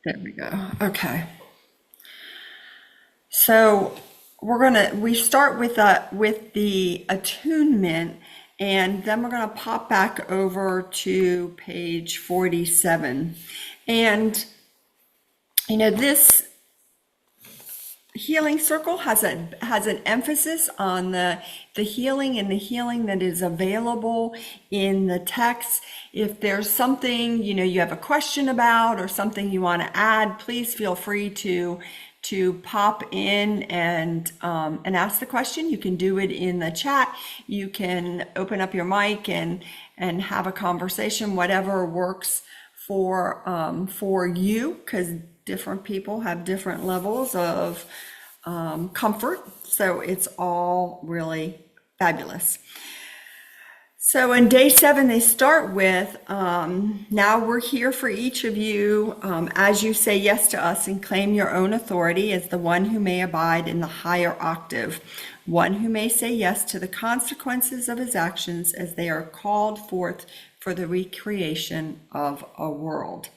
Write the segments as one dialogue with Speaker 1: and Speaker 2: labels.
Speaker 1: There we go. Okay. So we start with the attunement, and then we're gonna pop back over to page 47. And this healing circle has an emphasis on the healing and the healing that is available in the text. If there's something you have a question about or something you want to add, please feel free to pop in and ask the question. You can do it in the chat. You can open up your mic and have a conversation, whatever works for you, because different people have different levels of comfort. So it's all really fabulous. So in day 7, they start with, now we're here for each of you as you say yes to us and claim your own authority as the one who may abide in the higher octave, one who may say yes to the consequences of his actions as they are called forth for the recreation of a world.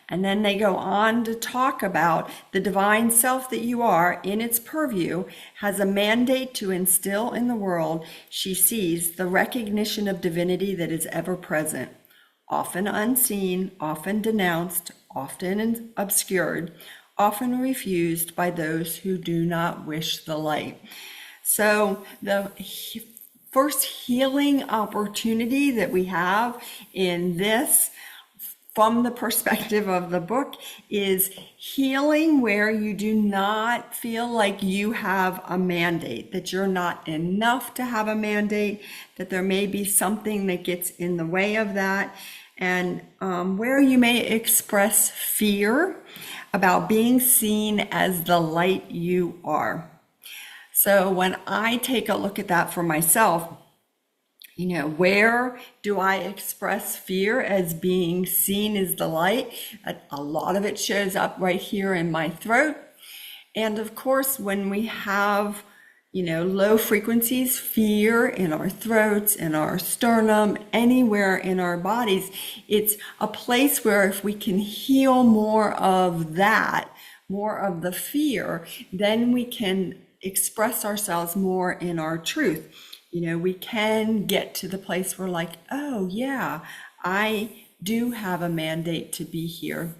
Speaker 1: And then they go on to talk about the divine self that you are in its purview has a mandate to instill in the world she sees the recognition of divinity that is ever present, often unseen, often denounced, often obscured, often refused by those who do not wish the light. So the first healing opportunity that we have in this, from the perspective of the book, is healing where you do not feel like you have a mandate, that you're not enough to have a mandate, that there may be something that gets in the way of that, and where you may express fear about being seen as the light you are. So when I take a look at that for myself, where do I express fear as being seen as the light? A lot of it shows up right here in my throat. And of course, when we have, low frequencies, fear in our throats, in our sternum, anywhere in our bodies, it's a place where if we can heal more of that, more of the fear, then we can express ourselves more in our truth. We can get to the place where like, oh yeah, I do have a mandate to be here.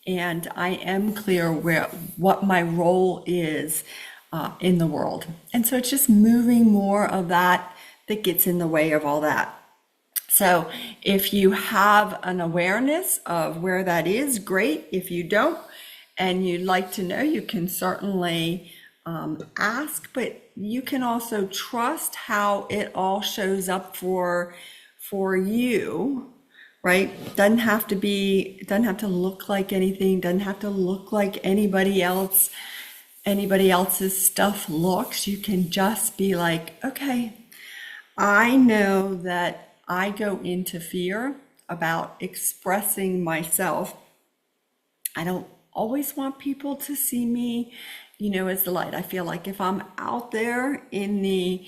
Speaker 1: And I am clear what my role is in the world. And so it's just moving more of that gets in the way of all that. So if you have an awareness of where that is, great. If you don't, and you'd like to know, you can certainly ask, but you can also trust how it all shows up for you, right? Doesn't have to look like anything, doesn't have to look like anybody else's stuff looks. You can just be like, okay, I know that I go into fear about expressing myself. I don't always want people to see me as the light. I feel like if I'm out there in the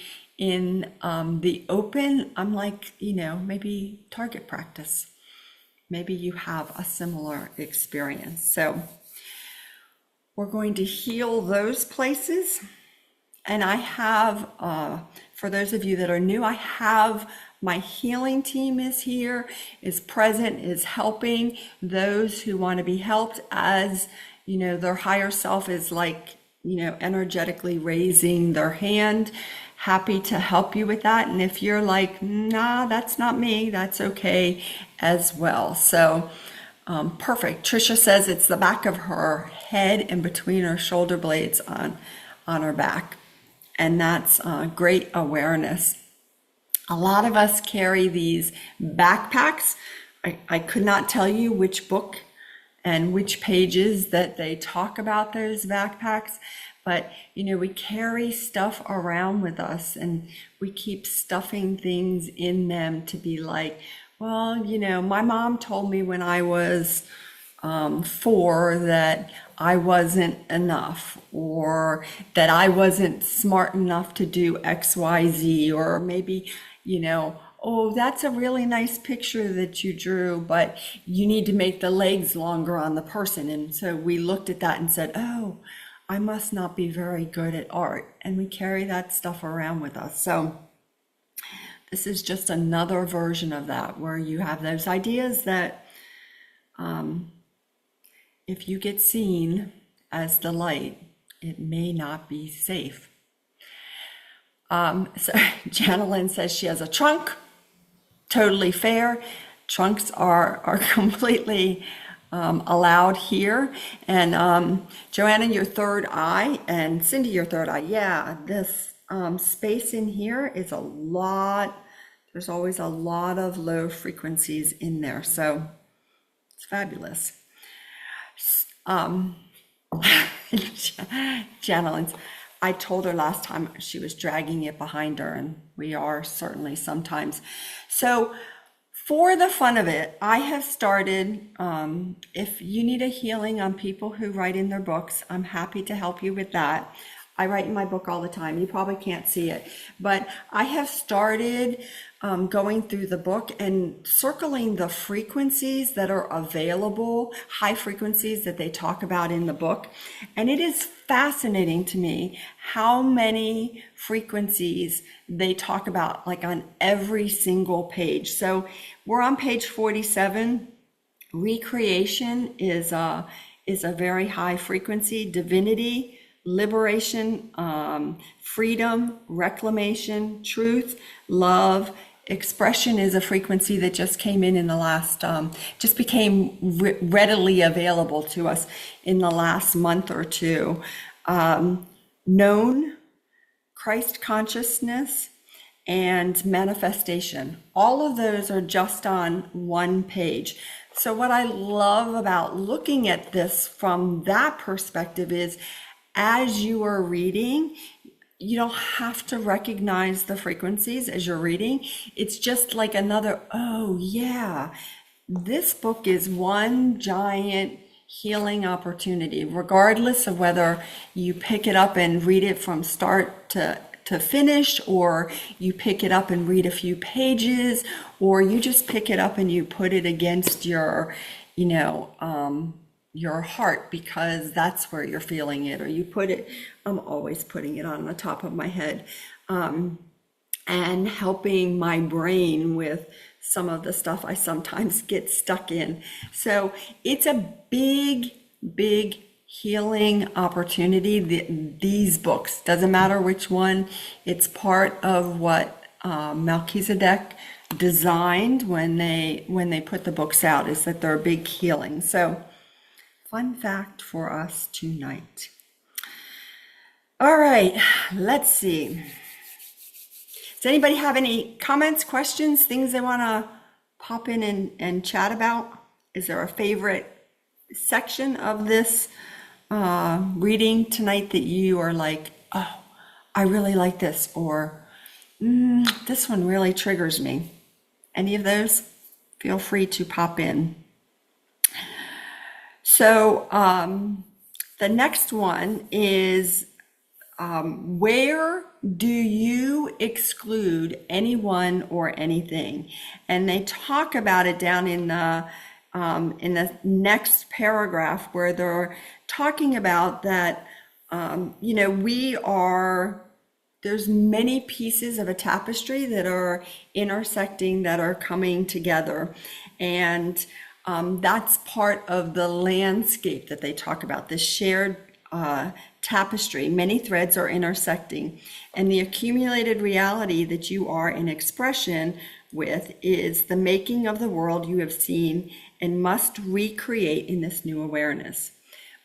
Speaker 1: open, I'm like, maybe target practice. Maybe you have a similar experience. So we're going to heal those places. And I have, for those of you that are new, I have my healing team is here, is present, is helping those who want to be helped, as their higher self is like, energetically raising their hand, happy to help you with that. And if you're like, nah, that's not me, that's okay as well. So perfect. Trisha says it's the back of her head and between her shoulder blades on her back. And that's great awareness. A lot of us carry these backpacks. I could not tell you which book and which pages that they talk about those backpacks, but we carry stuff around with us and we keep stuffing things in them to be like, well, my mom told me when I was 4 that I wasn't enough, or that I wasn't smart enough to do XYZ, or maybe oh, that's a really nice picture that you drew, but you need to make the legs longer on the person. And so we looked at that and said, oh, I must not be very good at art. And we carry that stuff around with us. So this is just another version of that, where you have those ideas that if you get seen as the light, it may not be safe. So Janelyn says she has a trunk. Totally fair. Trunks are completely allowed here. And Joanna, your third eye, and Cindy, your third eye. Yeah, this space in here is a lot. There's always a lot of low frequencies in there. So it's fabulous. Janelyn's, I told her last time she was dragging it behind her, and we are certainly sometimes. So for the fun of it, I have started, if you need a healing on people who write in their books, I'm happy to help you with that. I write in my book all the time. You probably can't see it, but I have started going through the book and circling the frequencies that are available, high frequencies that they talk about in the book. And it is fascinating to me how many frequencies they talk about, like on every single page. So we're on page 47. Recreation is a very high frequency. Divinity, liberation, freedom, reclamation, truth, love, expression is a frequency that just came in the last, just became readily available to us in the last month or two. Known, Christ consciousness, and manifestation. All of those are just on one page. So what I love about looking at this from that perspective is, as you are reading, you don't have to recognize the frequencies as you're reading. It's just like another, oh yeah, this book is one giant healing opportunity, regardless of whether you pick it up and read it from start to finish, or you pick it up and read a few pages, or you just pick it up and you put it against your, your heart, because that's where you're feeling it, or you put it, I'm always putting it on the top of my head, and helping my brain with some of the stuff I sometimes get stuck in. So it's a big, big healing opportunity. These books, doesn't matter which one, it's part of what Melchizedek designed when they put the books out, is that they're a big healing. So fun fact for us tonight. All right, let's see. Does anybody have any comments, questions, things they want to pop in and chat about? Is there a favorite section of this reading tonight that you are like, oh, I really like this, or this one really triggers me? Any of those? Feel free to pop in. So the next one is, where do you exclude anyone or anything? And they talk about it down in the next paragraph, where they're talking about that, there's many pieces of a tapestry that are intersecting, that are coming together. And that's part of the landscape that they talk about, this shared tapestry. Many threads are intersecting, and the accumulated reality that you are in expression with is the making of the world you have seen and must recreate in this new awareness.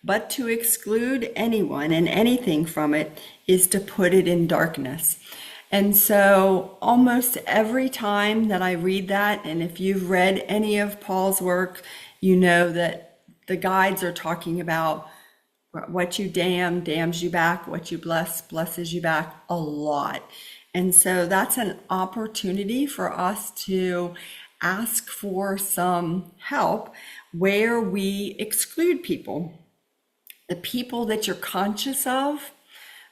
Speaker 1: But to exclude anyone and anything from it is to put it in darkness. And so almost every time that I read that, and if you've read any of Paul's work, you know that the guides are talking about what you damn damns you back, what you bless blesses you back, a lot. And so that's an opportunity for us to ask for some help where we exclude people. The people that you're conscious of,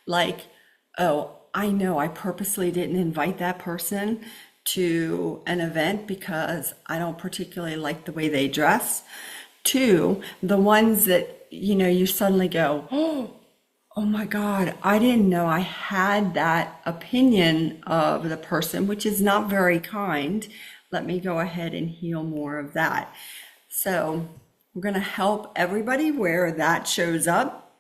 Speaker 1: like, oh, I know I purposely didn't invite that person to an event because I don't particularly like the way they dress, to the ones that, you suddenly go, oh my God, I didn't know I had that opinion of the person, which is not very kind. Let me go ahead and heal more of that. So we're going to help everybody where that shows up,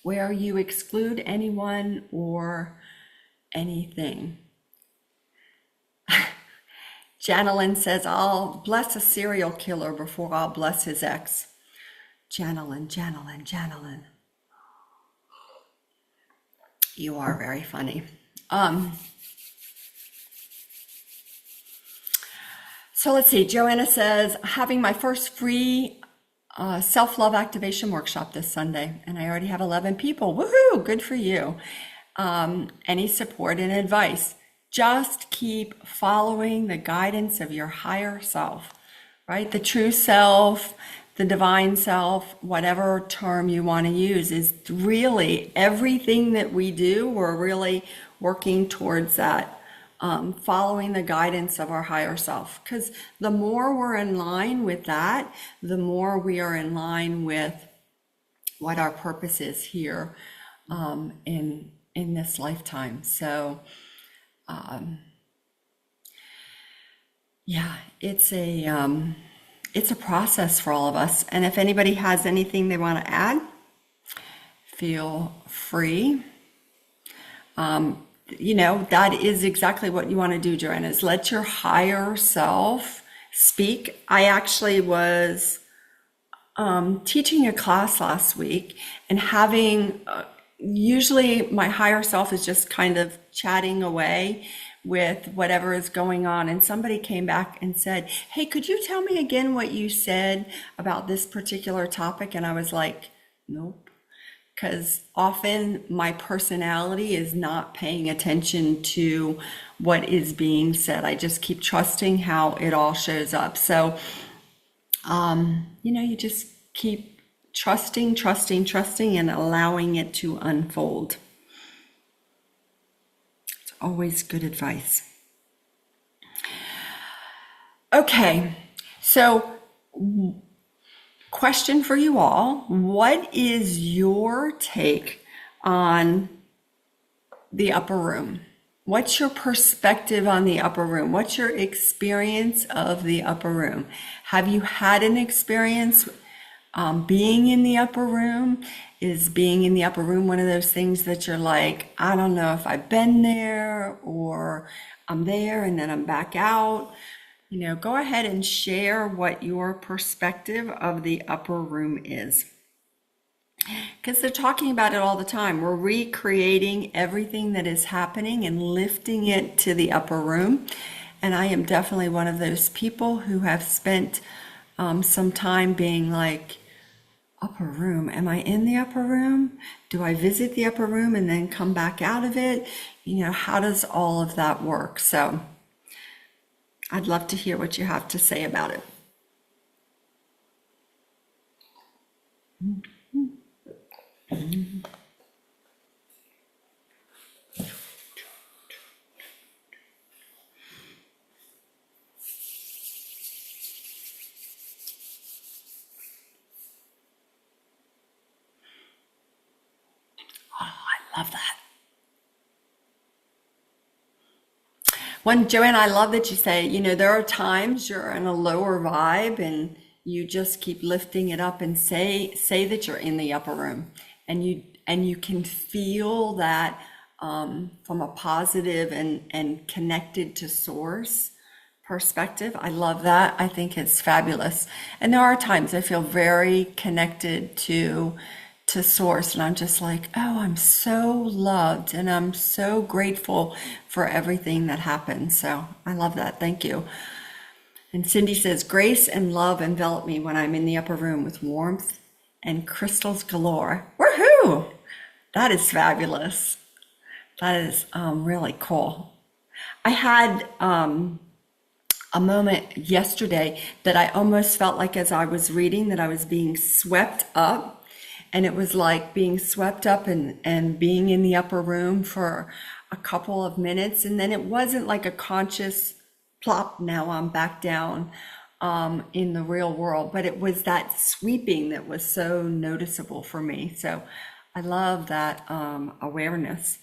Speaker 1: where you exclude anyone or anything. Janelyn says, I'll bless a serial killer before I'll bless his ex. Janelyn. You are very funny. So let's see. Joanna says, having my first free self-love activation workshop this Sunday, and I already have 11 people. Woohoo! Good for you. Any support and advice? Just keep following the guidance of your higher self, right? The true self, the divine self, whatever term you want to use, is really everything that we do. We're really working towards that, following the guidance of our higher self. Because the more we're in line with that, the more we are in line with what our purpose is here in this lifetime. So yeah, it's a process for all of us. And if anybody has anything they want to add, feel free. That is exactly what you want to do, Joanna, is let your higher self speak. I actually was teaching a class last week and having usually my higher self is just kind of chatting away with whatever is going on. And somebody came back and said, hey, could you tell me again what you said about this particular topic? And I was like, nope. Because often my personality is not paying attention to what is being said. I just keep trusting how it all shows up. So, you just keep trusting, and allowing it to unfold. It's always good advice. Okay, so question for you all. What is your take on the upper room? What's your perspective on the upper room? What's your experience of the upper room? Have you had an experience being in the upper room? Is being in the upper room one of those things that you're like, I don't know if I've been there, or I'm there and then I'm back out? Go ahead and share what your perspective of the upper room is. Because they're talking about it all the time. We're recreating everything that is happening and lifting it to the upper room. And I am definitely one of those people who have spent some time being like, upper room, am I in the upper room? Do I visit the upper room and then come back out of it? How does all of that work? So I'd love to hear what you have to say about it. Love that. Joanne, I love that you say, there are times you're in a lower vibe and you just keep lifting it up and say that you're in the upper room, and you can feel that from a positive and connected to source perspective. I love that. I think it's fabulous. And there are times I feel very connected to source, and I'm just like, oh, I'm so loved and I'm so grateful for everything that happened. So I love that. Thank you. And Cindy says, grace and love envelop me when I'm in the upper room with warmth and crystals galore. Woohoo! That is fabulous. That is really cool. I had a moment yesterday that I almost felt like, as I was reading, that I was being swept up. And it was like being swept up and being in the upper room for a couple of minutes. And then it wasn't like a conscious plop, now I'm back down in the real world. But it was that sweeping that was so noticeable for me. So I love that awareness.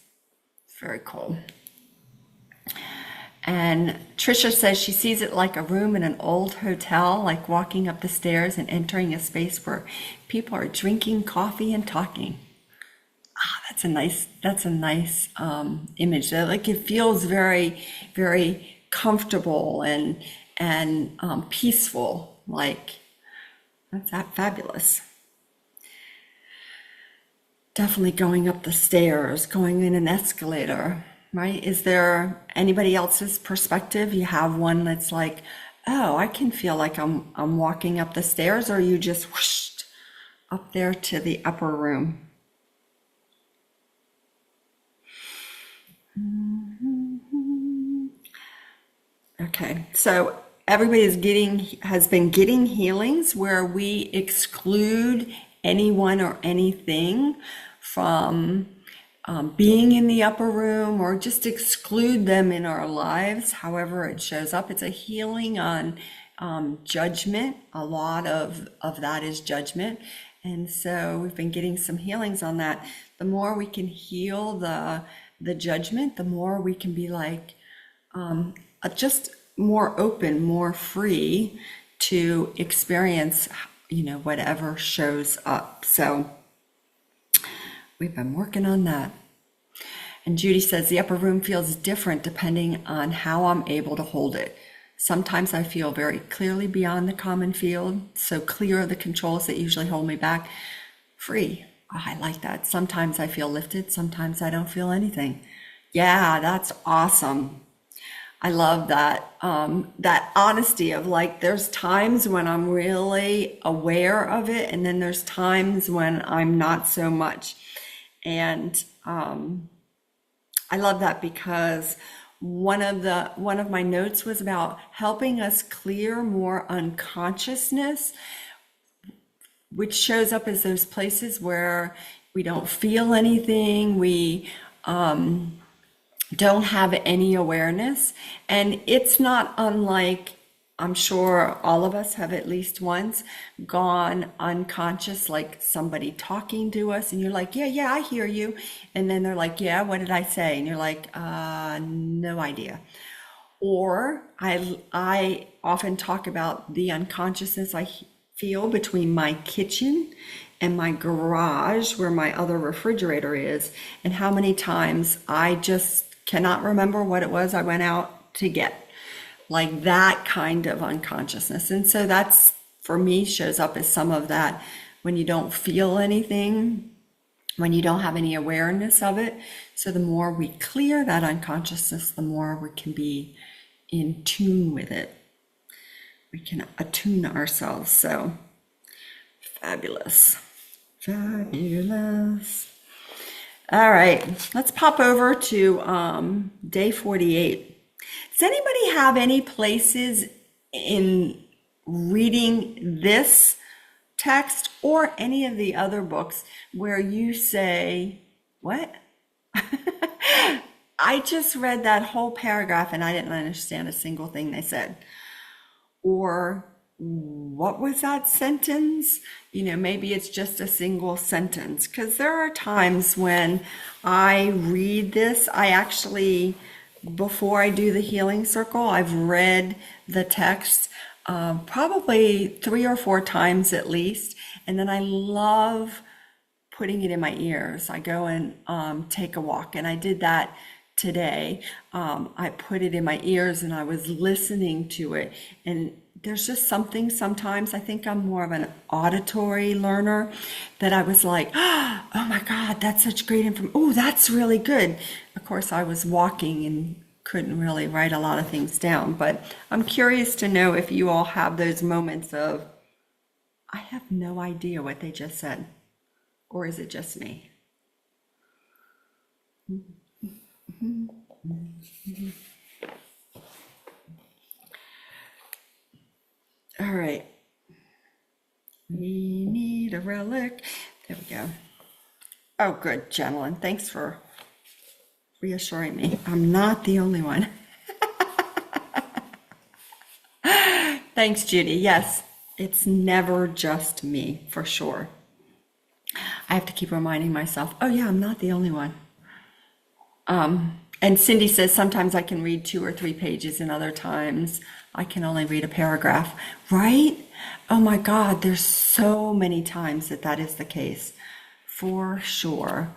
Speaker 1: It's very cool. And Trisha says she sees it like a room in an old hotel, like walking up the stairs and entering a space where people are drinking coffee and talking. Ah, that's a nice image. Like it feels very, very comfortable and peaceful. Like that's fabulous. Definitely going up the stairs, going in an escalator, right? Is there anybody else's perspective? You have one that's like, oh, I can feel like I'm walking up the stairs, or you just whooshed up there to the upper room. Okay, so everybody has been getting healings where we exclude anyone or anything from being in the upper room, or just exclude them in our lives, however it shows up. It's a healing on judgment. A lot of that is judgment. And so we've been getting some healings on that. The more we can heal the judgment, the more we can be like just more open, more free to experience, whatever shows up. So we've been working on that. And Judy says the upper room feels different depending on how I'm able to hold it. Sometimes I feel very clearly beyond the common field, so clear of the controls that usually hold me back. Free. Oh, I like that. Sometimes I feel lifted, sometimes I don't feel anything. Yeah, that's awesome. I love that that honesty of like, there's times when I'm really aware of it, and then there's times when I'm not so much. And I love that, because one of my notes was about helping us clear more unconsciousness, which shows up as those places where we don't feel anything, we don't have any awareness. And it's not unlike, I'm sure all of us have at least once gone unconscious, like somebody talking to us and you're like, yeah, I hear you. And then they're like, yeah, what did I say? And you're like, no idea. Or I often talk about the unconsciousness I feel between my kitchen and my garage, where my other refrigerator is, and how many times I just cannot remember what it was I went out to get. Like that kind of unconsciousness. And so that's, for me, shows up as some of that when you don't feel anything, when you don't have any awareness of it. So the more we clear that unconsciousness, the more we can be in tune with it. We can attune ourselves. So fabulous. Fabulous. All right, let's pop over to day 48. Does anybody have any places in reading this text or any of the other books where you say, what? I just read that whole paragraph and I didn't understand a single thing they said. Or what was that sentence? Maybe it's just a single sentence, because there are times when I read this, I actually, before I do the healing circle, I've read the text probably 3 or 4 times at least. And then I love putting it in my ears. I go and take a walk, and I did that today. I put it in my ears and I was listening to it, and there's just something, sometimes I think I'm more of an auditory learner, that I was like, oh my God, that's such great information. Oh, that's really good. Of course, I was walking and couldn't really write a lot of things down, but I'm curious to know if you all have those moments of, I have no idea what they just said, or is it just me? All right. We need a relic. There we go. Oh, good, Jenilyn. Thanks for reassuring me. I'm not the only one. Thanks, Judy. Yes, it's never just me, for sure. I have to keep reminding myself, oh yeah, I'm not the only one. And Cindy says sometimes I can read 2 or 3 pages and other times I can only read a paragraph, right? Oh my God, there's so many times that that is the case, for sure.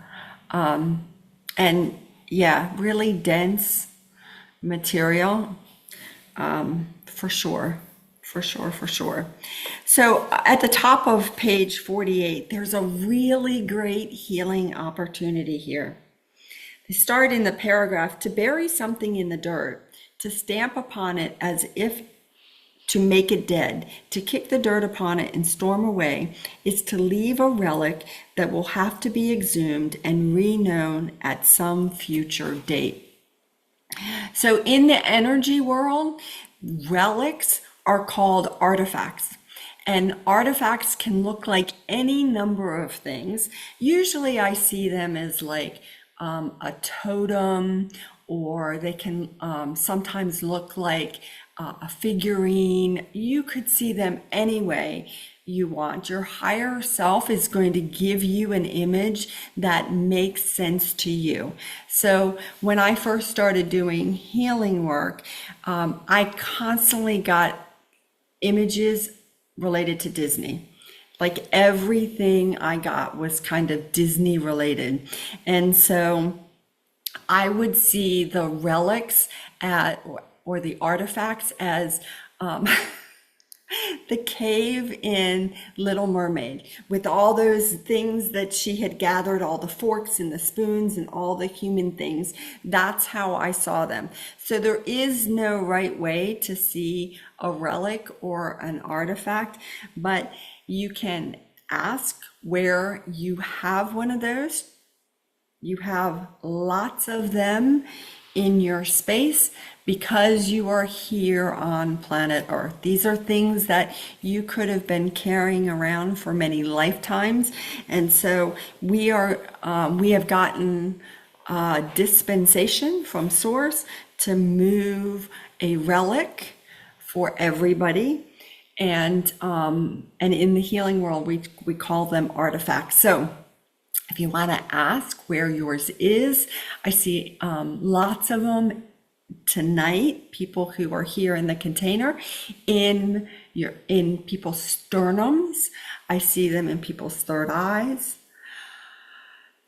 Speaker 1: And yeah, really dense material, for sure. For sure, for sure. So at the top of page 48, there's a really great healing opportunity here. They start in the paragraph, to bury something in the dirt, to stamp upon it as if to make it dead, to kick the dirt upon it and storm away, is to leave a relic that will have to be exhumed and reknown at some future date. So in the energy world, relics are called artifacts. And artifacts can look like any number of things. Usually I see them as like a totem, or they can sometimes look like a figurine. You could see them any way you want. Your higher self is going to give you an image that makes sense to you. So when I first started doing healing work, I constantly got images related to Disney. Like everything I got was kind of Disney related. And so I would see the relics or the artifacts as the cave in Little Mermaid, with all those things that she had gathered, all the forks and the spoons and all the human things. That's how I saw them. So there is no right way to see a relic or an artifact, but you can ask where you have one of those. You have lots of them in your space because you are here on planet Earth. These are things that you could have been carrying around for many lifetimes. And so we have gotten dispensation from Source to move a relic for everybody. And in the healing world, we call them artifacts. So if you want to ask where yours is, I see lots of them tonight, people who are here in the container, in people's sternums. I see them in people's third eyes,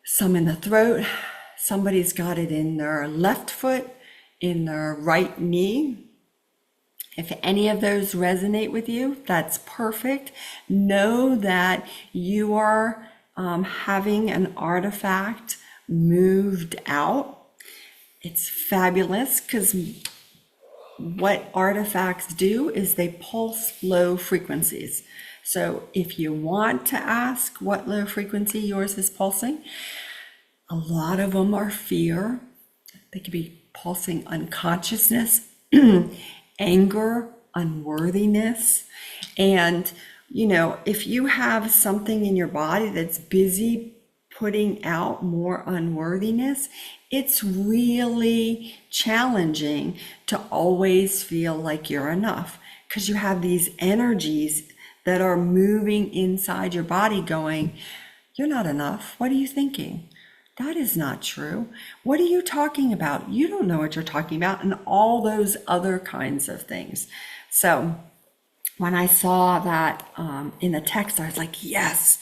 Speaker 1: some in the throat. Somebody's got it in their left foot, in their right knee. If any of those resonate with you, that's perfect. Know that you are having an artifact moved out. It's fabulous because what artifacts do is they pulse low frequencies. So if you want to ask what low frequency yours is pulsing, a lot of them are fear. They could be pulsing unconsciousness, anger, unworthiness. And, if you have something in your body that's busy putting out more unworthiness, it's really challenging to always feel like you're enough, because you have these energies that are moving inside your body going, you're not enough. What are you thinking? That is not true. What are you talking about? You don't know what you're talking about, and all those other kinds of things. So when I saw that in the text, I was like, yes,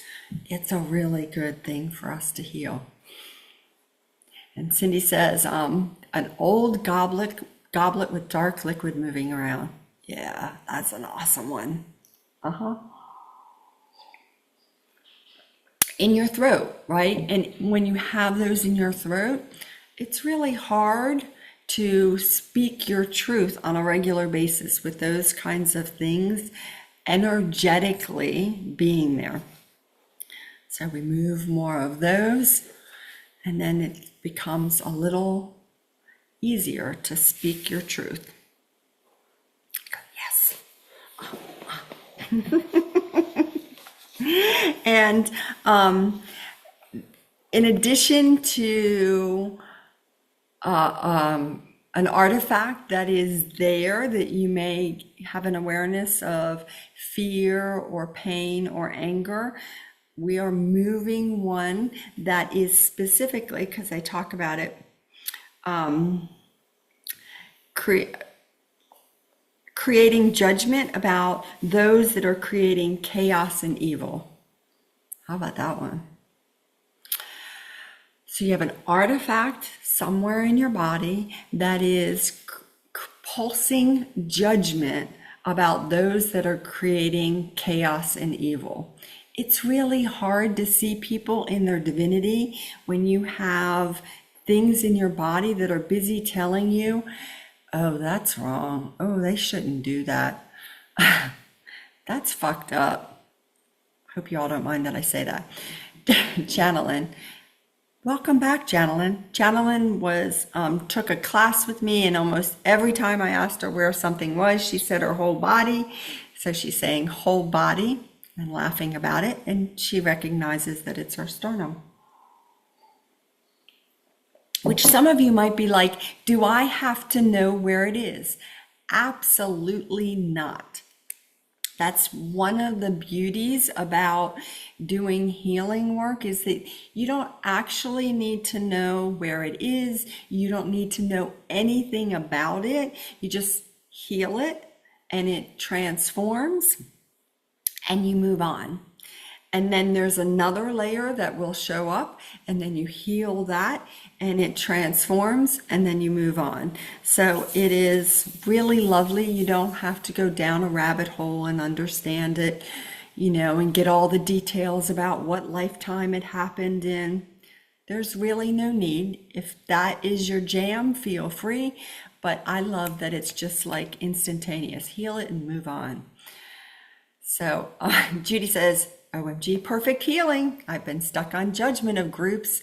Speaker 1: it's a really good thing for us to heal. And Cindy says, an old goblet with dark liquid moving around. Yeah, that's an awesome one. In your throat, right? And when you have those in your throat, it's really hard to speak your truth on a regular basis with those kinds of things energetically being there. So we move more of those, and then it becomes a little easier to speak your truth. Yes. And in addition to an artifact that is there that you may have an awareness of fear or pain or anger. We are moving one that is specifically, because I talk about it, creating judgment about those that are creating chaos and evil. How about that one? So you have an artifact somewhere in your body that is pulsing judgment about those that are creating chaos and evil. It's really hard to see people in their divinity when you have things in your body that are busy telling you, oh, that's wrong. Oh, they shouldn't do that. That's fucked up. Hope you all don't mind that I say that. Channeling. Welcome back, Channeling. Channeling was took a class with me, and almost every time I asked her where something was, she said her whole body. So she's saying whole body and laughing about it, and she recognizes that it's her sternum. Which some of you might be like, do I have to know where it is? Absolutely not. That's one of the beauties about doing healing work, is that you don't actually need to know where it is. You don't need to know anything about it. You just heal it and it transforms and you move on. And then there's another layer that will show up, and then you heal that and it transforms, and then you move on. So it is really lovely. You don't have to go down a rabbit hole and understand it, and get all the details about what lifetime it happened in. There's really no need. If that is your jam, feel free. But I love that it's just like instantaneous. Heal it and move on. So Judy says, OMG, perfect healing. I've been stuck on judgment of groups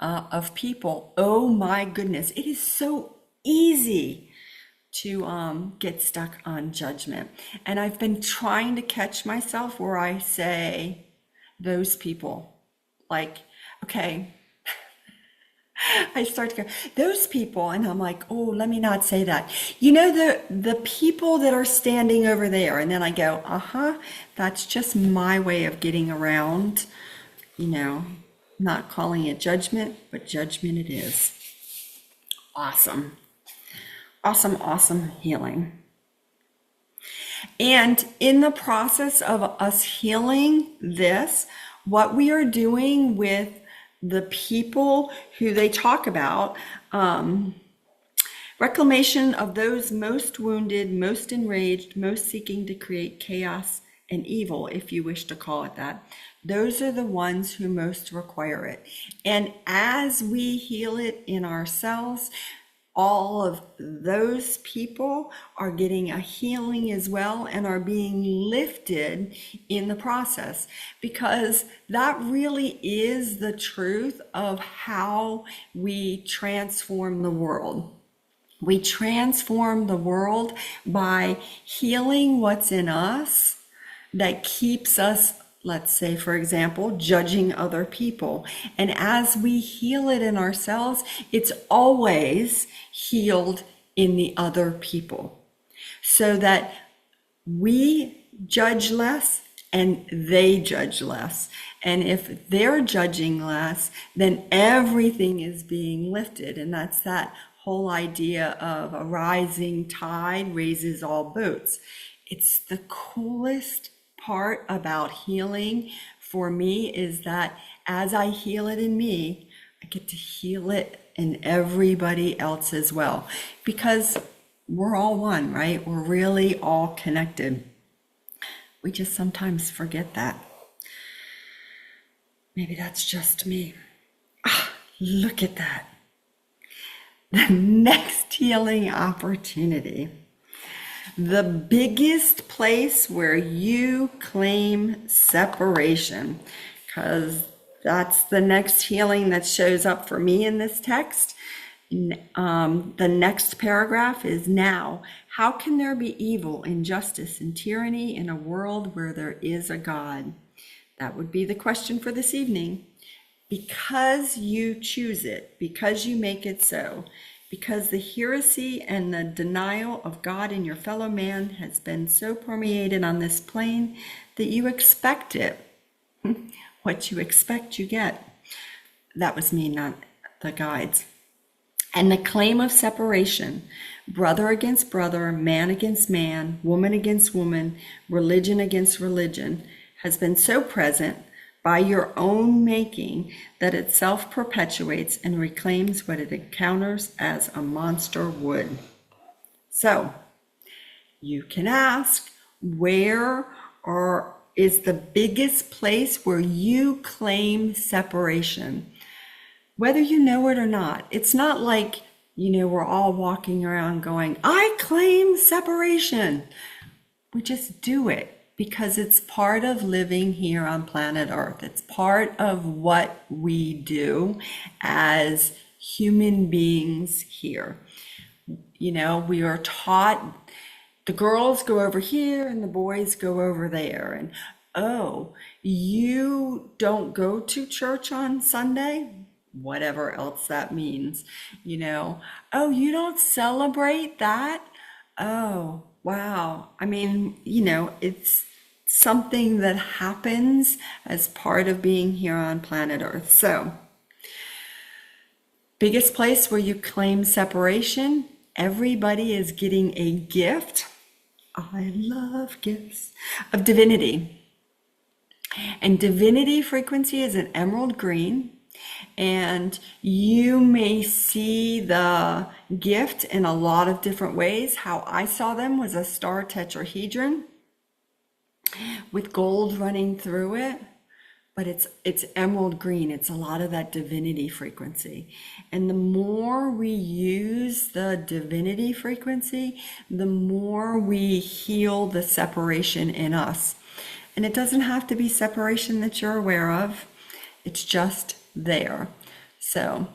Speaker 1: of people. Oh my goodness. It is so easy to get stuck on judgment. And I've been trying to catch myself where I say those people, like, okay, I start to go, those people, and I'm like, oh, let me not say that. The people that are standing over there, and then I go, that's just my way of getting around, not calling it judgment, but judgment it is. Awesome. Awesome, awesome healing. And in the process of us healing this, what we are doing with the people who they talk about, reclamation of those most wounded, most enraged, most seeking to create chaos and evil, if you wish to call it that. Those are the ones who most require it. And as we heal it in ourselves, all of those people are getting a healing as well and are being lifted in the process, because that really is the truth of how we transform the world. We transform the world by healing what's in us that keeps us, let's say, for example, judging other people. And as we heal it in ourselves, it's always healed in the other people, so that we judge less and they judge less. And if they're judging less, then everything is being lifted. And that's that whole idea of a rising tide raises all boats. It's the coolest part about healing for me, is that as I heal it in me, I get to heal it in everybody else as well, because we're all one, right? We're really all connected. We just sometimes forget that. Maybe that's just me. Look at that. The next healing opportunity. The biggest place where you claim separation, because that's the next healing that shows up for me in this text. The next paragraph is, now, how can there be evil, injustice, and tyranny in a world where there is a God? That would be the question for this evening. Because you choose it, because you make it so, because the heresy and the denial of God and your fellow man has been so permeated on this plane that you expect it. What you expect, you get. That was me, not the guides. And the claim of separation, brother against brother, man against man, woman against woman, religion against religion, has been so present by your own making that it self-perpetuates and reclaims what it encounters as a monster would. So, you can ask, where or is the biggest place where you claim separation? Whether you know it or not. It's not like, we're all walking around going, I claim separation. We just do it because it's part of living here on planet Earth. It's part of what we do as human beings here. We are taught the girls go over here and the boys go over there. And, oh, you don't go to church on Sunday? Whatever else that means, oh, you don't celebrate that? Oh, wow. I mean, it's something that happens as part of being here on planet Earth. So, biggest place where you claim separation, everybody is getting a gift. I love gifts of divinity. And divinity frequency is an emerald green. And you may see the gift in a lot of different ways. How I saw them was a star tetrahedron with gold running through it, but it's emerald green. It's a lot of that divinity frequency. And the more we use the divinity frequency, the more we heal the separation in us. And it doesn't have to be separation that you're aware of. It's just there. So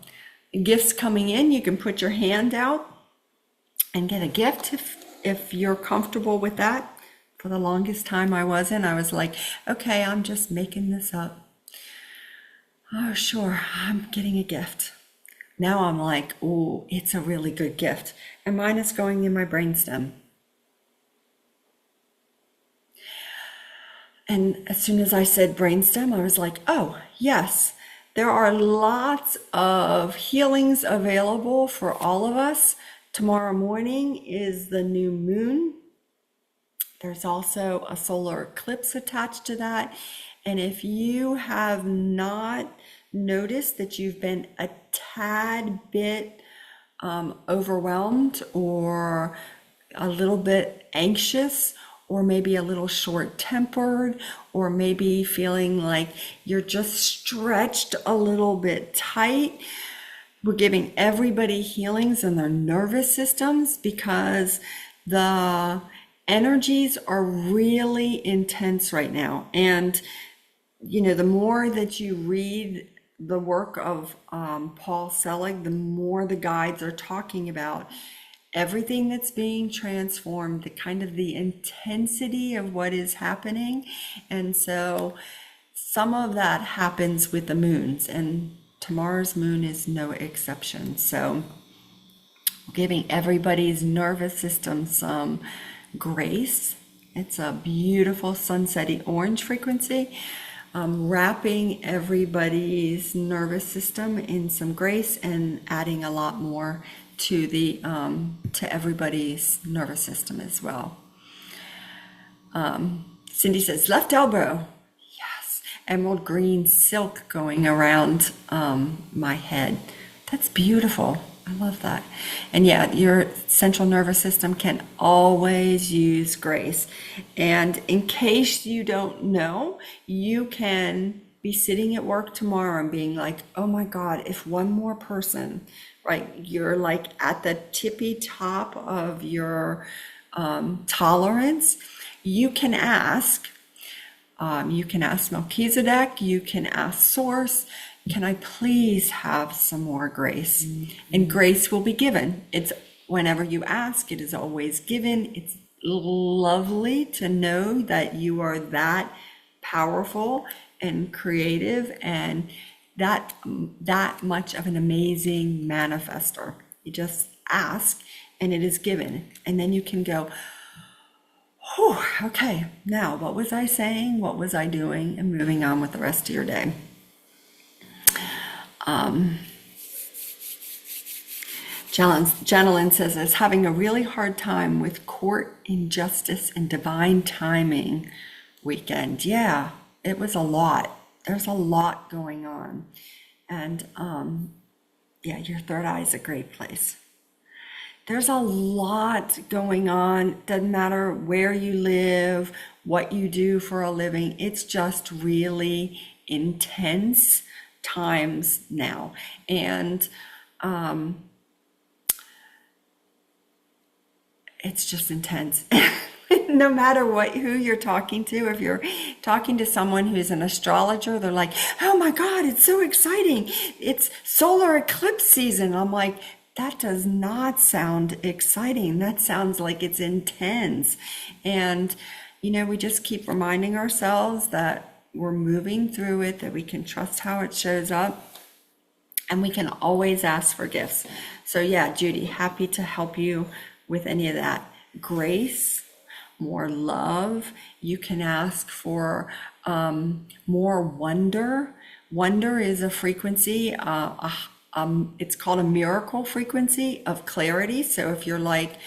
Speaker 1: gifts coming in, you can put your hand out and get a gift if you're comfortable with that. For the longest time I wasn't. I was like, okay, I'm just making this up. Oh, sure, I'm getting a gift. Now I'm like, oh, it's a really good gift. And mine is going in my brainstem. And as soon as I said brainstem, I was like, oh, yes. There are lots of healings available for all of us. Tomorrow morning is the new moon. There's also a solar eclipse attached to that. And if you have not noticed that you've been a tad bit overwhelmed or a little bit anxious, or maybe a little short-tempered, or maybe feeling like you're just stretched a little bit tight, we're giving everybody healings in their nervous systems because the energies are really intense right now. And, the more that you read the work of Paul Selig, the more the guides are talking about everything that's being transformed, the intensity of what is happening. And so some of that happens with the moons, and tomorrow's moon is no exception. So giving everybody's nervous system some grace. It's a beautiful sunsetty orange frequency. Wrapping everybody's nervous system in some grace and adding a lot more to to everybody's nervous system as well. Cindy says, left elbow. Yes. Emerald green silk going around my head. That's beautiful. I love that. And yeah, your central nervous system can always use grace. And in case you don't know, you can be sitting at work tomorrow and being like, oh my God, if one more person, right, you're like at the tippy top of your tolerance, you can ask Melchizedek, you can ask Source, can I please have some more grace? And grace will be given. It's whenever you ask, it is always given. It's lovely to know that you are that powerful and creative and that much of an amazing manifester. You just ask and it is given. And then you can go, whew, okay, now what was I saying? What was I doing? And moving on with the rest of your day. Janelyn says, is having a really hard time with court injustice and divine timing weekend. Yeah, it was a lot. There's a lot going on. And yeah, your third eye is a great place. There's a lot going on. Doesn't matter where you live, what you do for a living. It's just really intense times now. And it's just intense. No matter who you're talking to, if you're talking to someone who's an astrologer, they're like, oh my God, it's so exciting. It's solar eclipse season. I'm like, that does not sound exciting. That sounds like it's intense. And, we just keep reminding ourselves that we're moving through it, that we can trust how it shows up, and we can always ask for gifts. So yeah, Judy, happy to help you with any of that. Grace, more love. You can ask for more wonder. Wonder is a frequency, it's called a miracle frequency of clarity. So if you're like,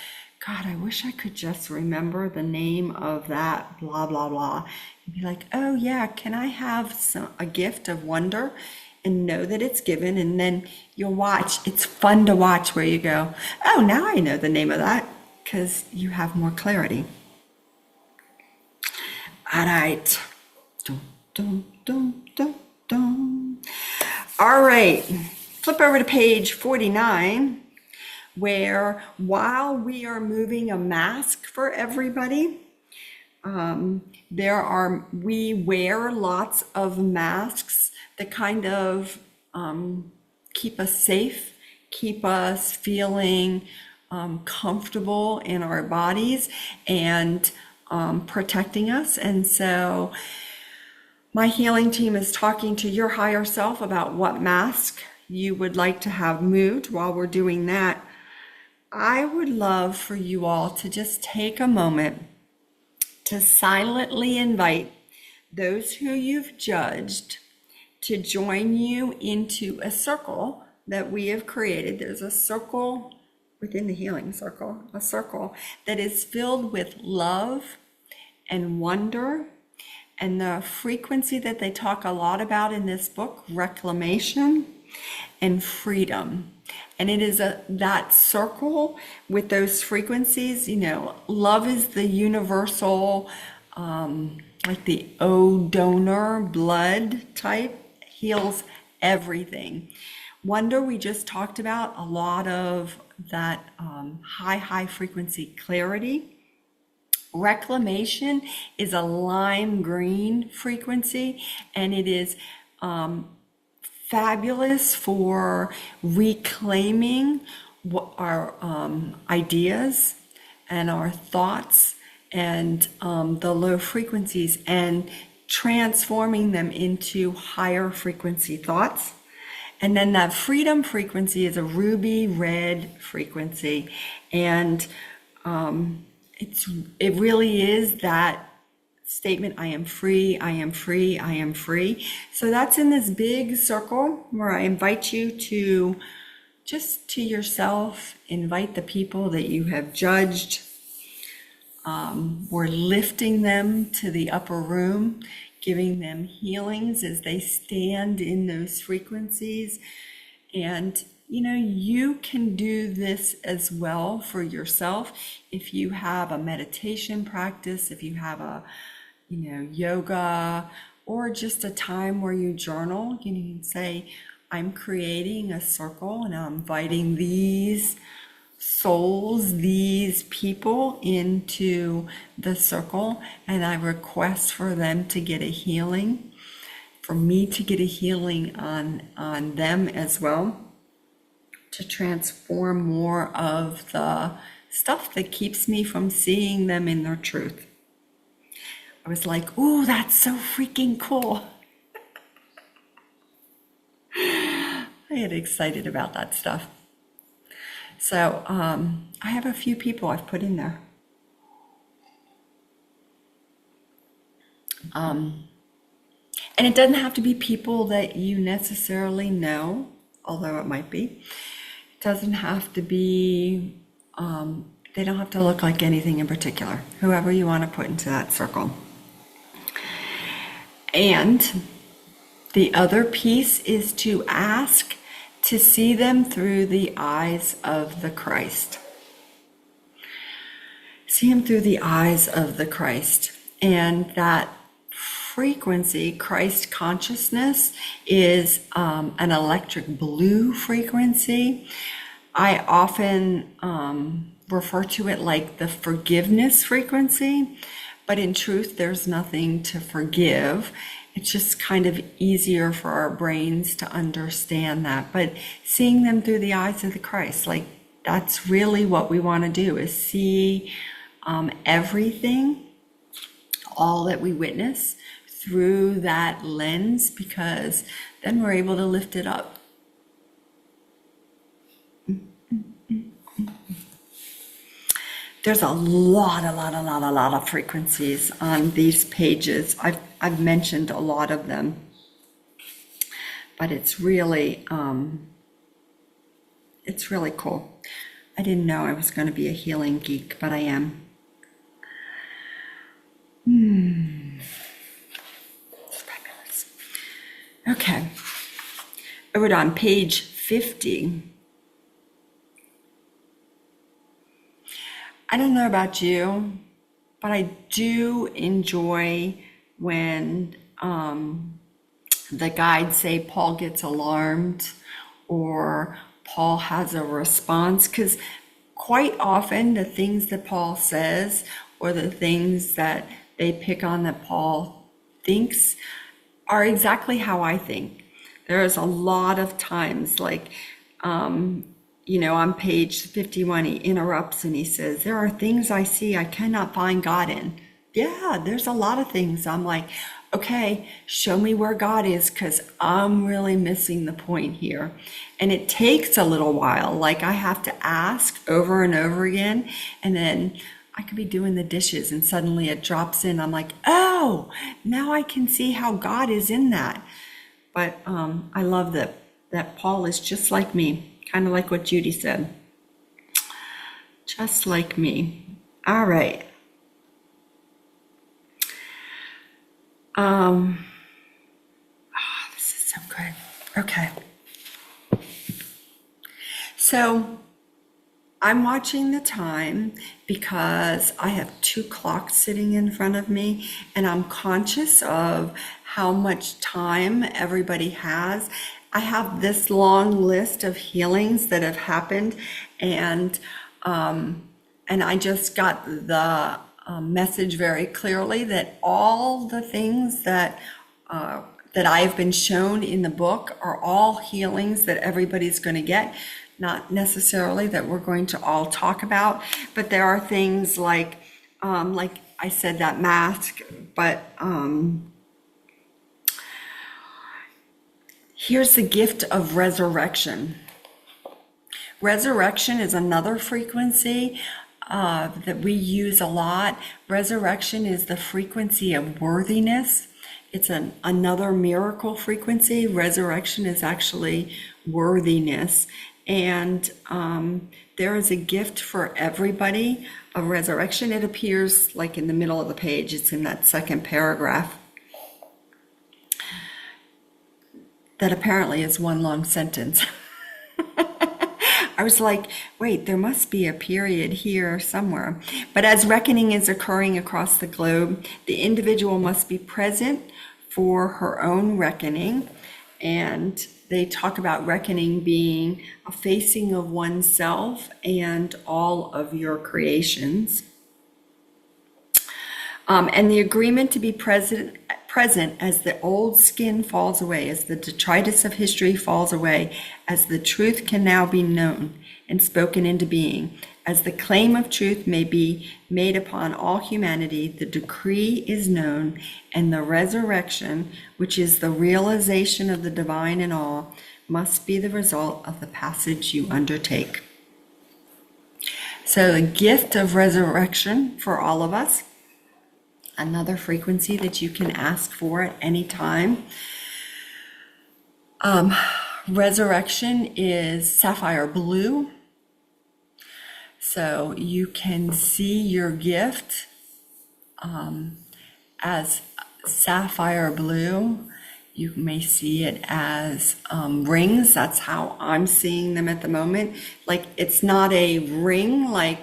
Speaker 1: God, I wish I could just remember the name of that blah, blah, blah. You'd be like, oh yeah, can I have a gift of wonder? And know that it's given, and then you'll watch. It's fun to watch where you go, oh, now I know the name of that, because you have more clarity. All right. Dun, dun, dun, dun, dun. All right. Flip over to page 49, where while we are moving a mask for everybody, we wear lots of masks that kind of keep us safe, keep us feeling comfortable in our bodies, and protecting us. And so my healing team is talking to your higher self about what mask you would like to have moved. While we're doing that, I would love for you all to just take a moment to silently invite those who you've judged to join you into a circle that we have created. There's a circle within the healing circle, a circle that is filled with love and wonder, and the frequency that they talk a lot about in this book, reclamation and freedom. And it is that circle with those frequencies. Love is the universal, like the O donor blood type, heals everything. Wonder, we just talked about a lot of that high frequency clarity. Reclamation is a lime green frequency, and it is fabulous for reclaiming our ideas and our thoughts and the low frequencies, and transforming them into higher frequency thoughts. And then that freedom frequency is a ruby red frequency, and it really is that statement, I am free, I am free, I am free. So that's in this big circle where I invite you to just to yourself, invite the people that you have judged. We're lifting them to the upper room, giving them healings as they stand in those frequencies. And you can do this as well for yourself. If you have a meditation practice, if you have a yoga, or just a time where you journal, you can say, I'm creating a circle and I'm inviting these souls, these people into the circle, and I request for them to get a healing, for me to get a healing on them as well, to transform more of the stuff that keeps me from seeing them in their truth. I was like, ooh, that's so freaking cool. I get excited about that stuff. So I have a few people I've put in there. And it doesn't have to be people that you necessarily know, although it might be. It doesn't have to be, they don't have to look like anything in particular, whoever you want to put into that circle. And the other piece is to ask to see them through the eyes of the Christ. See them through the eyes of the Christ. And that frequency, Christ consciousness, is an electric blue frequency. I often refer to it like the forgiveness frequency, but in truth, there's nothing to forgive. It's just kind of easier for our brains to understand that. But seeing them through the eyes of the Christ, like that's really what we want to do, is see everything, all that we witness, through that lens, because then we're able to lift it up. There's a lot of frequencies on these pages. I've mentioned a lot of them, but it's really cool. I didn't know I was going to be a healing geek, but I am. It's fabulous. Okay, over on page 50. I don't know about you, but I do enjoy when the guides say Paul gets alarmed or Paul has a response, because quite often the things that Paul says or the things that they pick on that Paul thinks are exactly how I think. There's a lot of times, like, on page 51, he interrupts and he says, there are things I see I cannot find God in. Yeah, there's a lot of things. I'm like, okay, show me where God is, because I'm really missing the point here. And it takes a little while. Like, I have to ask over and over again, and then I could be doing the dishes and suddenly it drops in. I'm like, oh, now I can see how God is in that. But I love that Paul is just like me. Kind of like what Judy said. Just like me. All right. This is so good. Okay. So I'm watching the time because I have 2 clocks sitting in front of me, and I'm conscious of how much time everybody has. I have this long list of healings that have happened, and I just got the message very clearly that all the things that I have been shown in the book are all healings that everybody's going to get. Not necessarily that we're going to all talk about, but there are things like I said, that mask, but here's the gift of resurrection. Resurrection is another frequency that we use a lot. Resurrection is the frequency of worthiness. It's another miracle frequency. Resurrection is actually worthiness. And there is a gift for everybody of resurrection. It appears like in the middle of the page. It's in that second paragraph. That apparently is one long sentence. I was like, wait, there must be a period here somewhere. But as reckoning is occurring across the globe, the individual must be present for her own reckoning. And they talk about reckoning being a facing of oneself and all of your creations. And the agreement to be present as the old skin falls away, as the detritus of history falls away, as the truth can now be known and spoken into being, as the claim of truth may be made upon all humanity, the decree is known, and the resurrection, which is the realization of the divine in all, must be the result of the passage you undertake. So the gift of resurrection for all of us, another frequency that you can ask for at any time. Resurrection is sapphire blue. So you can see your gift as sapphire blue. You may see it as rings. That's how I'm seeing them at the moment. Like, it's not a ring like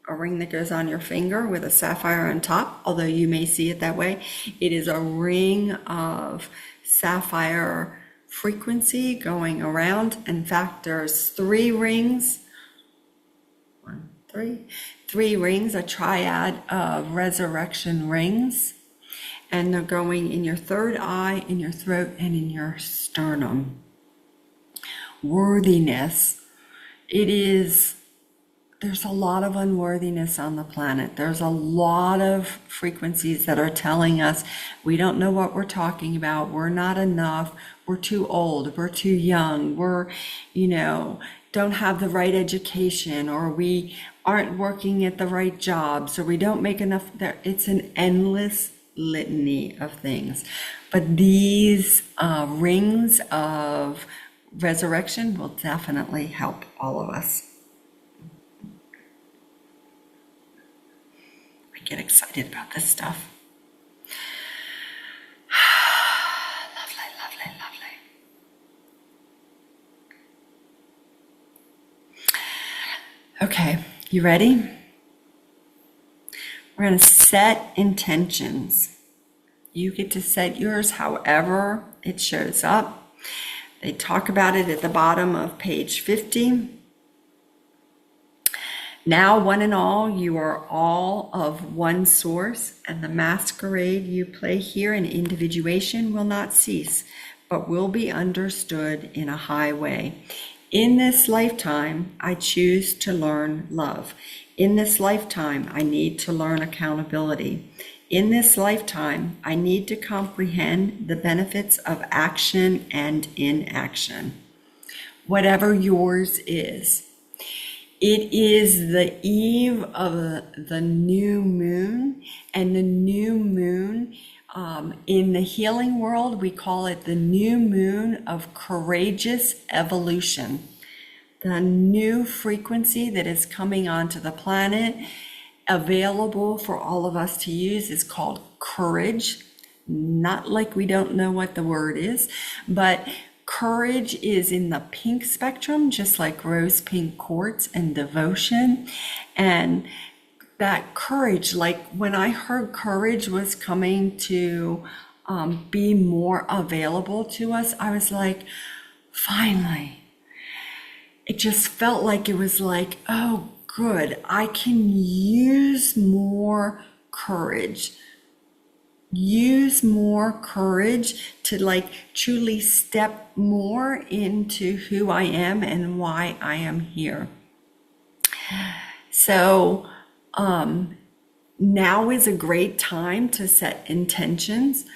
Speaker 1: a ring that goes on your finger with a sapphire on top, although you may see it that way. It is a ring of sapphire frequency going around. In fact, there's three rings. Three rings, a triad of resurrection rings. And they're going in your third eye, in your throat, and in your sternum. Worthiness. There's a lot of unworthiness on the planet. There's a lot of frequencies that are telling us we don't know what we're talking about. We're not enough. We're too old. We're too young. We're, don't have the right education, or we aren't working at the right jobs, or we don't make enough. It's an endless litany of things. But these rings of resurrection will definitely help all of us. I get excited about this stuff. Lovely, lovely, lovely. Okay, you ready? We're going to set intentions. You get to set yours however it shows up. They talk about it at the bottom of page 50. Now, one and all, you are all of one source, and the masquerade you play here in individuation will not cease, but will be understood in a high way. In this lifetime, I choose to learn love. In this lifetime, I need to learn accountability. In this lifetime, I need to comprehend the benefits of action and inaction. Whatever yours is. It is the eve of the new moon, and the new moon, in the healing world, we call it the new moon of courageous evolution. The new frequency that is coming onto the planet, available for all of us to use, is called courage. Not like we don't know what the word is, but courage is in the pink spectrum, just like rose pink quartz and devotion. And that courage, like when I heard courage was coming to be more available to us, I was like, finally. It just felt like it was like, oh, good, I can use more courage. Use more courage to like truly step more into who I am and why I am here. So now is a great time to set intentions.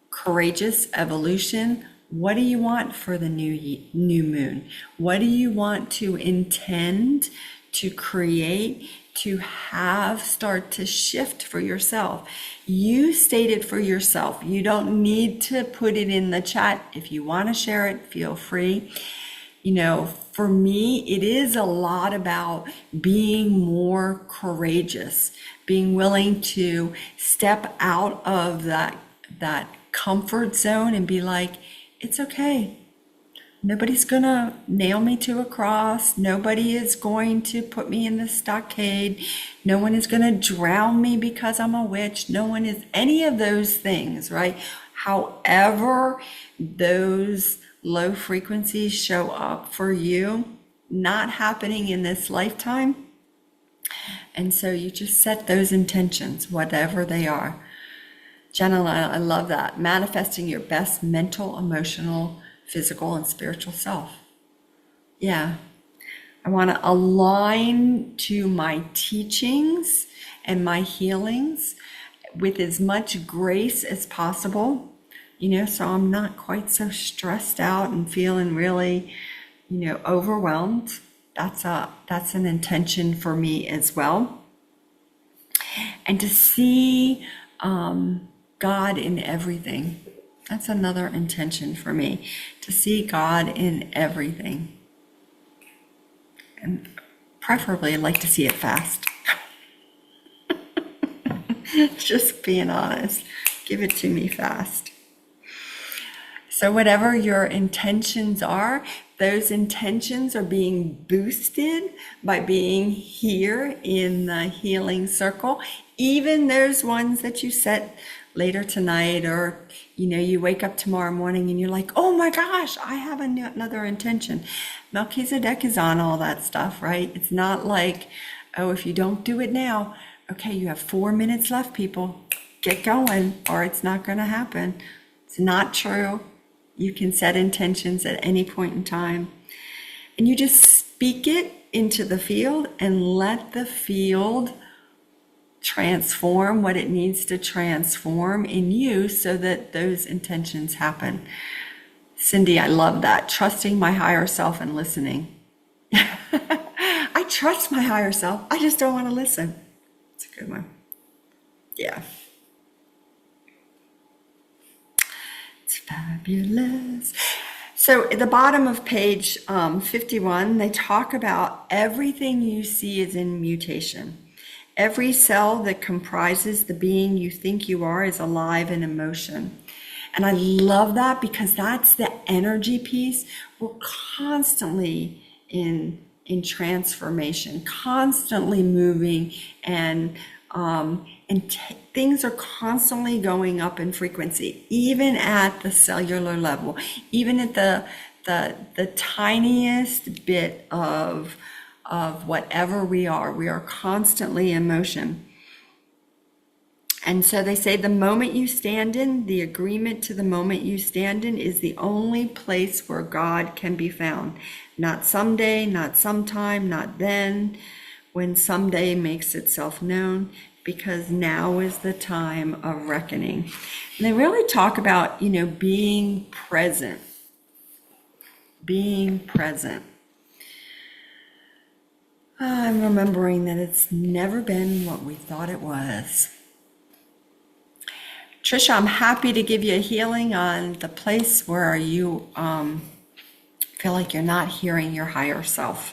Speaker 1: Courageous evolution. What do you want for the new moon? What do you want to intend to create, to have start to shift for yourself? You state it for yourself. You don't need to put it in the chat. If you want to share it, feel free. For me, it is a lot about being more courageous, being willing to step out of that comfort zone and be like, it's okay. Nobody's gonna nail me to a cross. Nobody is going to put me in the stockade. No one is gonna drown me because I'm a witch. No one is any of those things, right? However, those low frequencies show up for you, not happening in this lifetime. And so you just set those intentions, whatever they are. Jenna, I love that. Manifesting your best mental, emotional, physical, and spiritual self. Yeah. I want to align to my teachings and my healings with as much grace as possible, so I'm not quite so stressed out and feeling really, overwhelmed. That's an intention for me as well. And to see God in everything. That's another intention for me, to see God in everything. And preferably, I'd like to see it fast. Just being honest. Give it to me fast. So whatever your intentions are, those intentions are being boosted by being here in the healing circle. Even those ones that you set later tonight, or you wake up tomorrow morning and you're like, oh my gosh, I have another intention. Melchizedek is on all that stuff, right? It's not like, oh, if you don't do it now, okay, you have 4 minutes left, people. Get going, or it's not going to happen. It's not true. You can set intentions at any point in time. And you just speak it into the field and let the field transform what it needs to transform in you so that those intentions happen. Cindy, I love that. Trusting my higher self and listening. I trust my higher self. I just don't want to listen. It's a good one. Yeah. It's fabulous. So at the bottom of page 51, they talk about everything you see is in mutation. Every cell that comprises the being you think you are is alive and in motion. And I love that because that's the energy piece. We're constantly in transformation, constantly moving, and things are constantly going up in frequency, even at the cellular level, even at the tiniest bit of whatever we are constantly in motion. And so they say the moment you stand in, the agreement to the moment you stand in is the only place where God can be found. Not someday, not sometime, not then, when someday makes itself known, because now is the time of reckoning. And they really talk about, being present. Being present. I'm remembering that it's never been what we thought it was. Trisha, I'm happy to give you a healing on the place where you feel like you're not hearing your higher self.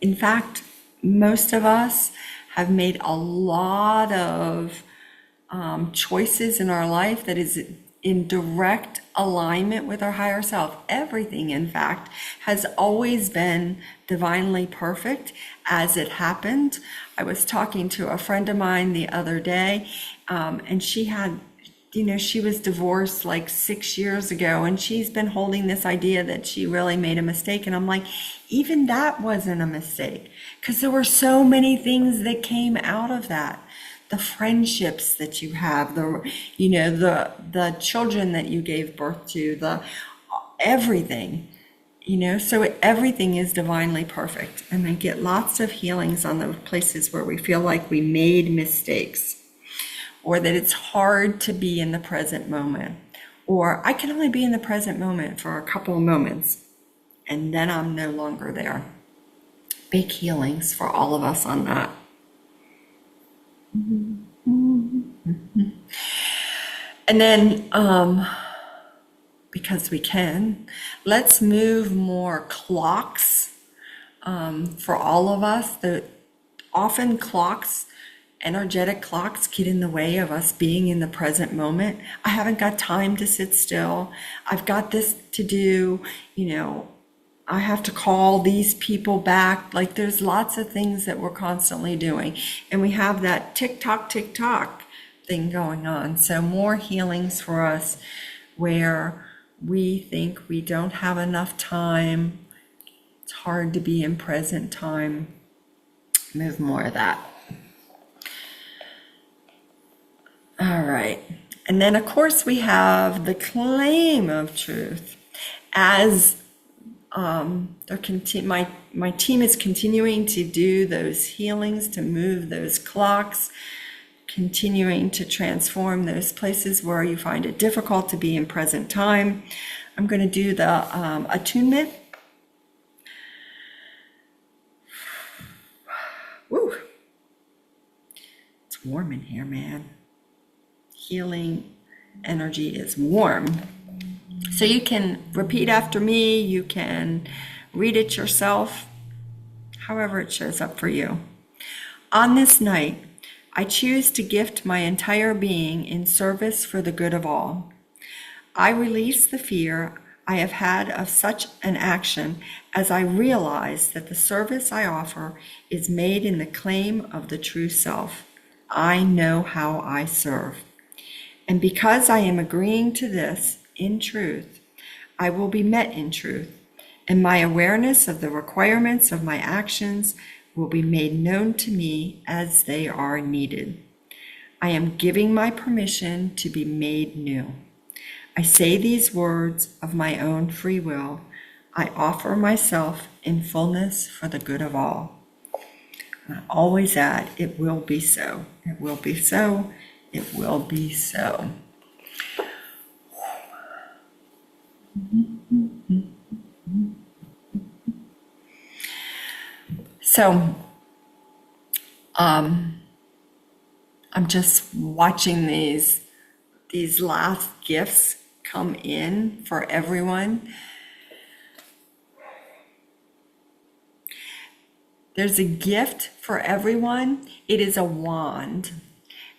Speaker 1: In fact, most of us have made a lot of choices in our life that is in direct alignment with our higher self. Everything, in fact, has always been divinely perfect as it happened. I was talking to a friend of mine the other day, and she had, she was divorced like 6 years ago, and she's been holding this idea that she really made a mistake. And I'm like, even that wasn't a mistake, because there were so many things that came out of that. The friendships that you have, the children that you gave birth to, everything, so everything is divinely perfect. And I get lots of healings on the places where we feel like we made mistakes, or that it's hard to be in the present moment, or I can only be in the present moment for a couple of moments, and then I'm no longer there. Big healings for all of us on that. And then, because we can, let's move more clocks for all of us. Often clocks, energetic clocks, get in the way of us being in the present moment. I haven't got time to sit still. I've got this to do, I have to call these people back. Like, there's lots of things that we're constantly doing. And we have that tick-tock thing going on. So more healings for us where we think we don't have enough time. It's hard to be in present time. Move more of that. All right. And then, of course, we have the claim of truth. As my team is continuing to do those healings, to move those clocks, continuing to transform those places where you find it difficult to be in present time. I'm going to do the attunement. warm in here, man. Healing energy is warm. So you can repeat after me. You can read it yourself, however it shows up for you. On this night, I choose to gift my entire being in service for the good of all. I release the fear I have had of such an action as I realize that the service I offer is made in the claim of the true self. I know how I serve. And because I am agreeing to this in truth, I will be met in truth, and my awareness of the requirements of my actions will be made known to me as they are needed. I am giving my permission to be made new. I say these words of my own free will. I offer myself in fullness for the good of all. I always add, it will be so. It will be so. It will be so. So, I'm just watching these last gifts come in for everyone. There's a gift for everyone. It is a wand.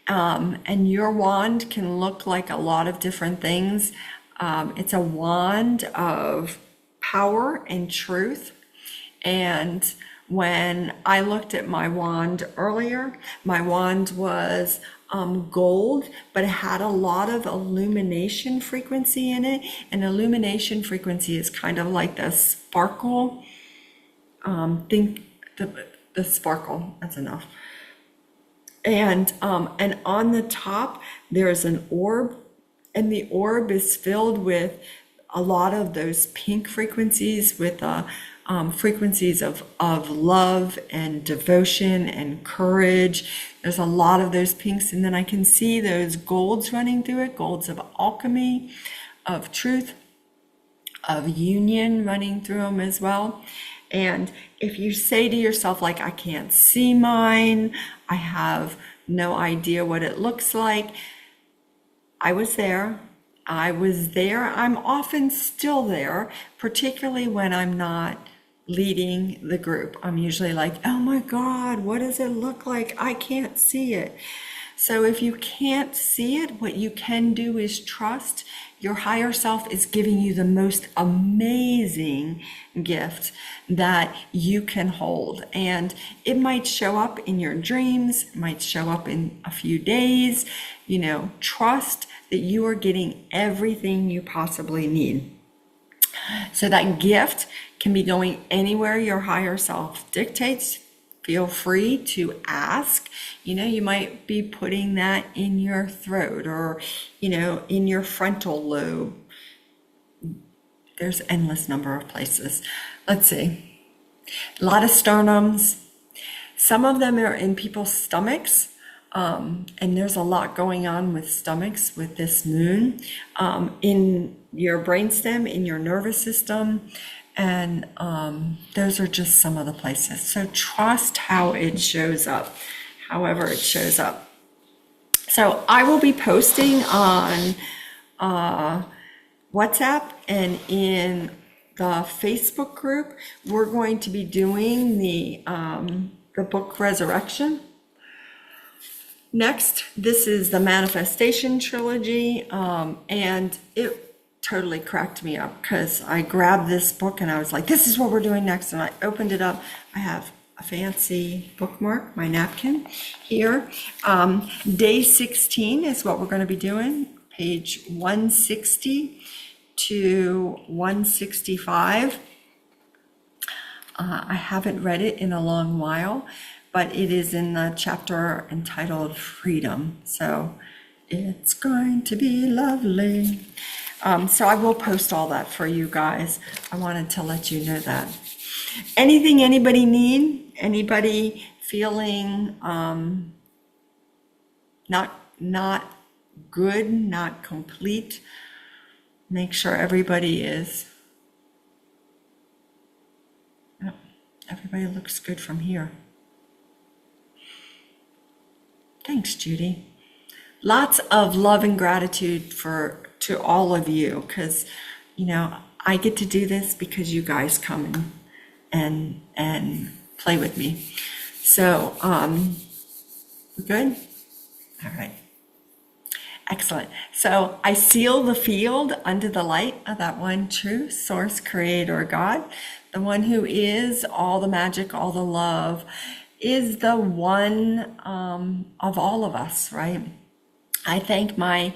Speaker 1: And your wand can look like a lot of different things. It's a wand of power and truth. And when I looked at my wand earlier, my wand was gold, but it had a lot of illumination frequency in it. And illumination frequency is kind of like the sparkle. Think the sparkle, that's enough. And on the top, there's an orb, and the orb is filled with a lot of those pink frequencies, with frequencies of love and devotion and courage. There's a lot of those pinks, and then I can see those golds running through it, golds of alchemy, of truth, of union running through them as well. And if you say to yourself, like, I can't see mine, I have no idea what it looks like, I was there. I'm often still there, particularly when I'm not leading the group. I'm usually like, oh my God, what does it look like? I can't see it. So if you can't see it, what you can do is trust your higher self is giving you the most amazing gift that you can hold. And it might show up in your dreams, it might show up in a few days. Trust that you are getting everything you possibly need. So that gift can be going anywhere your higher self dictates. Feel free to ask. You might be putting that in your throat, or, in your frontal lobe. There's endless number of places. Let's see. A lot of sternums. Some of them are in people's stomachs. And there's a lot going on with stomachs with this moon, in your brainstem, in your nervous system. And those are just some of the places. So trust how it shows up, however it shows up. So I will be posting on WhatsApp and in the Facebook group. We're going to be doing the book Resurrection. Next, this is the Manifestation Trilogy, and it totally cracked me up because I grabbed this book and I was like, this is what we're doing next. And I opened it up. I have a fancy bookmark, my napkin here. Day 16 is what we're going to be doing, page 160 to 165. I haven't read it in a long while, but it is in the chapter entitled Freedom. So it's going to be lovely. So I will post all that for you guys. I wanted to let you know that. Anything anybody need? Anybody feeling not good, not complete? Make sure everybody is. Oh, everybody looks good from here. Thanks, Judy. Lots of love and gratitude to all of you, because I get to do this because you guys come and play with me. So we're good. All right. Excellent. So I seal the field under the light of that one true source, creator, God, the one who is all the magic, all the love, is the one of all of us, right? I thank my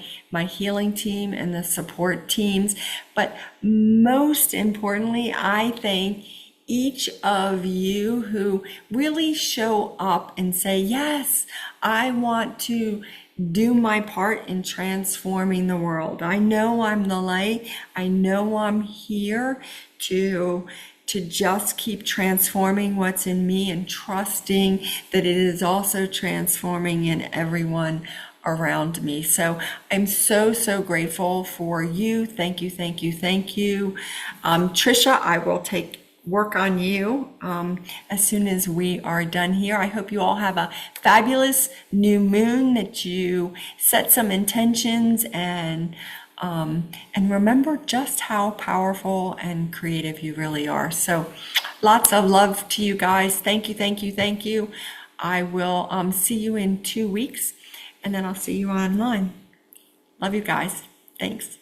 Speaker 1: healing team and the support teams, but most importantly, I thank each of you who really show up and say, yes, I want to do my part in transforming the world. I know I'm the light. I know I'm here to just keep transforming what's in me and trusting that it is also transforming in everyone around me. So I'm so grateful for you. Thank you, thank you, thank you. Trisha, I will work on you as soon as we are done here. I hope you all have a fabulous new moon, that you set some intentions and remember just how powerful and creative you really are. So lots of love to you guys. Thank you, thank you, thank you. I will see you in 2 weeks, and then I'll see you online. Love you guys. Thanks.